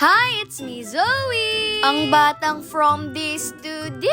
Hi, it's me, Zoe! Ang batang from this to this!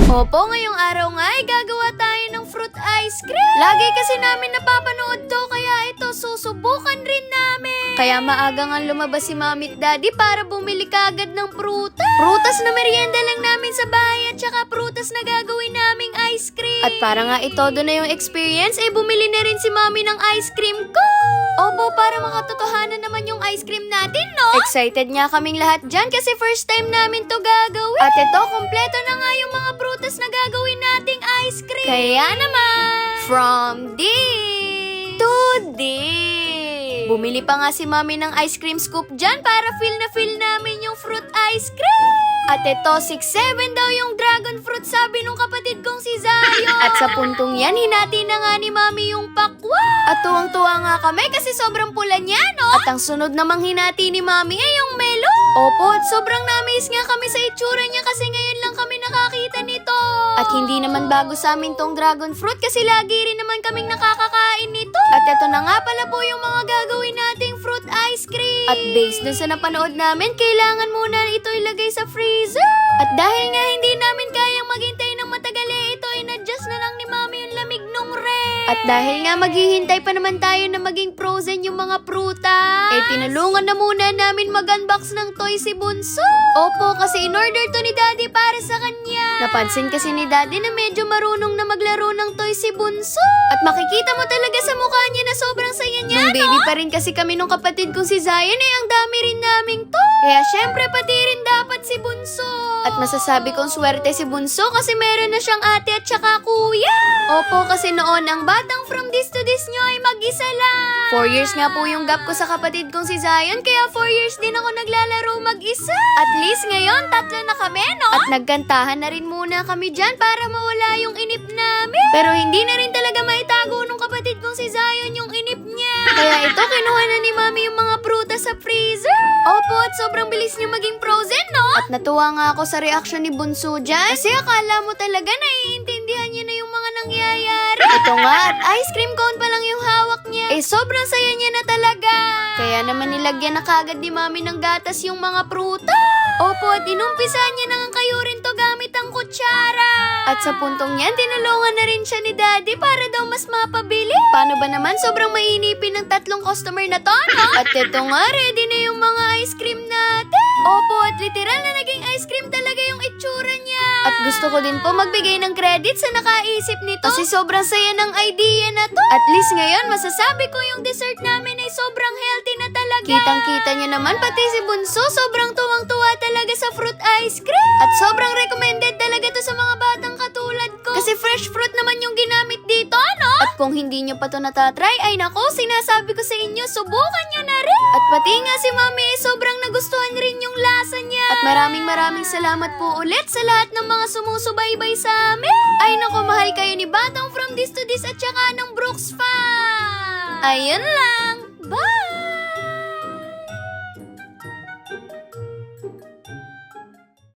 Opo, ngayong araw nga ay gagawa tayo ng fruit ice cream. Lagi kasi namin napapanood to, kaya ito susubukan rin namin. Kaya maaga nga lumabas si Mami at Daddy para bumili kagad ng prutas. Prutas na merienda lang namin sa bahay at saka prutas na gagawin naming ice cream. At para nga ito doon na yung experience, eh bumili na rin si Mami ng ice cream ko. Opo, para makatotohanan naman yung ice cream natin, no? Excited nga kaming lahat dyan kasi first time namin to gagawin. At ito, kompleto na nga yung mga prutas na gagawin nating ice cream. Kaya naman, from this to this. Bumili pa nga si Mami ng ice cream scoop dyan para feel na feel namin yung fruit ice cream. At ito, 6'7" daw yung dragon fruit, sabi nung kapatid kong si Zayo. At sa puntong yan, hinati na nga ni Mami yung pakwa. At tuwang-tuwa nga kami kasi sobrang pula niya, no? At ang sunod namang hinati ni Mami ay yung melon. Opo, at sobrang na-amaze nga kami sa itsura niya kasi ngayon lang kami nakakita nito. At hindi naman bago sa amin tong dragon fruit kasi lagi rin naman kaming nakakakain nito. At ito na nga pala po yung mga gagawin nating fruit ice cream. At based dun sa napanood namin, kailangan muna ito ilagay sa freezer. At dahil nga hindi namin kayang maghintay ng matagal, ito in-adjust na lang ni Mami yung lamig nung ref. At dahil nga maghihintay pa naman tayo na maging frozen yung mga prutas, eh tinulungan na muna namin mag-unbox ng toy si Bunso. Opo, kasi in-order to ni Daddy para sa kanya. Napansin kasi ni Daddy na medyo marunong na maglaro ng toy si Bunso. At makikita mo talaga sa mukha niya na sobrang saya niya, nung baby pa rin kasi kami nung kapatid kong si Zion, eh ang dami rin naming to. Kaya syempre pati rin dapat si Bunso. At masasabi kong swerte si Bunso kasi meron na siyang ate at saka kuya. Opo, kasi noon ang batang from this to this nyo ay mag-isa lang. 4 years nga po yung gap ko sa kapatid kong si Zion, kaya 4 years din ako naglalaro mag-isa. At least ngayon, 3 na kami, no? At nagkantahan na rin muna kami dyan para mawala yung inip namin. Pero hindi na rin talaga maitago nung kapatid kong si Zion yung inip niya. Kaya ito, kinuha na ni Mami yung mga prutas sa freezer. Opo, at sobrang bilis niya maging frozen, no? At natuwa nga ako sa reaction ni Bunso dyan. Kasi akala mo talaga naiintindihan niya na yung mga nangyayari. Ito nga, at ice cream cone pa lang yung hawak niya. Eh, sobrang saya niya na talaga. Kaya naman nilagyan na kagad ni Mami ng gatas yung mga prutas. Opo, at inumpisahan niya nang kayurin to gamit ang kutsara. At sa puntong yan, tinulungan na rin siya ni Daddy para daw mas mapabili. Paano ba naman? Sobrang mainipin ng 3 customer na to, no? At ito nga, ready na yung mga ice cream natin. Opo, at literal na naging ice cream talaga yung itsura niya. At gusto ko din po magbigay ng credit sa nakaisip nito kasi sobrang saya ng idea na to. At least ngayon, masasabi ko yung dessert namin ay sobrang healthy na talaga. Kitang-kita niya naman, pati si Bunso, sobrang tuwang-tuwa talaga sa fruit ice cream. At sobrang recommended talaga to sa mga batang katulad ko. Kasi fresh fruit naman yung ginamit dito, ano? At kung hindi nyo pa to natatry, ay nako, sinasabi ko sa inyo, subukan nyo na rin. At pati nga si Mami, sobrang nagustuhan rin yung lasa niya. At maraming salamat po ulit sa lahat ng mga sumusubaybay sa amin. Ay nako, mahal kayo ni Batang from this to this at saka ng Brooks Fan. Ayun lang. Bye!